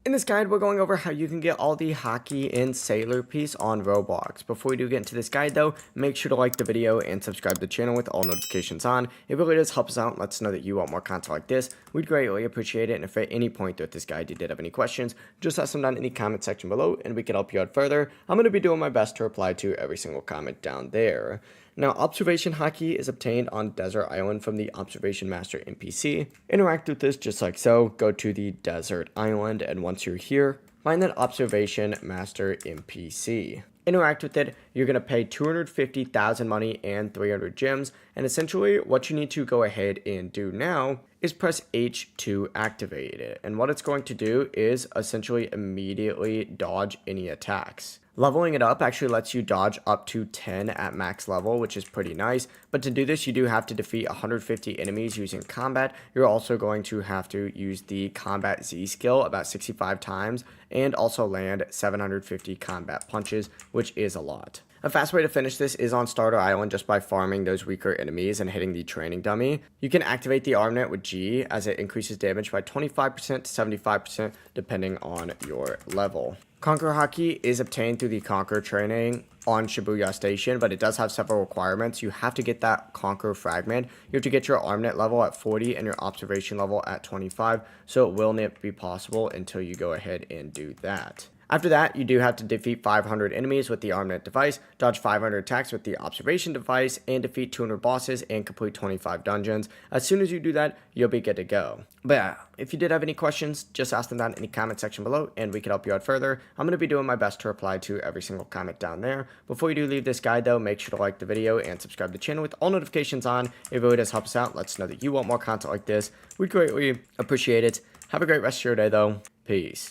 In this guide, we're going over how you can get all the Haki and Sailor piece on Roblox. Before we do get into this guide though, make sure to like the video and subscribe to the channel with all notifications on. It really does help us out and lets us know that you want more content like this. We'd greatly appreciate it, and if at any point throughout this guide you did have any questions, just ask them down in the comment section below and we can help you out further. I'm going to be doing my best to reply to every single comment down there. Now, Observation Haki is obtained on Desert Island from the Observation Master NPC. Interact with this just like so. Go to the Desert Island, and once you're here, find that Observation Master NPC. Interact with it. You're going to pay 250,000 money and 300 gems, and essentially what you need to go ahead and do now is press H to activate it, and what it's going to do is essentially immediately dodge any attacks. Leveling it up actually lets you dodge up to 10 at max level, which is pretty nice. But to do this, you do have to defeat 150 enemies using combat. You're also going to have to use the combat Z skill about 65 times and also land 750 combat punches, which is a lot. A fast way to finish this is on Starter Island just by farming those weaker enemies and hitting the training dummy. You can activate the Armament with G as it increases damage by 25% to 75% depending on your level. Conqueror Haki is obtained through the Conquer training on Shibuya Station, but it does have several requirements. You have to get that Conquer fragment. You have to get your Armament level at 40 and your Observation level at 25, so it will not be possible until you go ahead and do that. After that, you do have to defeat 500 enemies with the Armament device, dodge 500 attacks with the Observation device, and defeat 200 bosses and complete 25 dungeons. As soon as you do that, you'll be good to go. But yeah, if you did have any questions, just ask them down in the comment section below and we can help you out further. I'm going to be doing my best to reply to every single comment down there. Before you do leave this guide though, make sure to like the video and subscribe to the channel with all notifications on. It really does help us out. Let us know that you want more content like this. We'd greatly appreciate it. Have a great rest of your day though. Peace.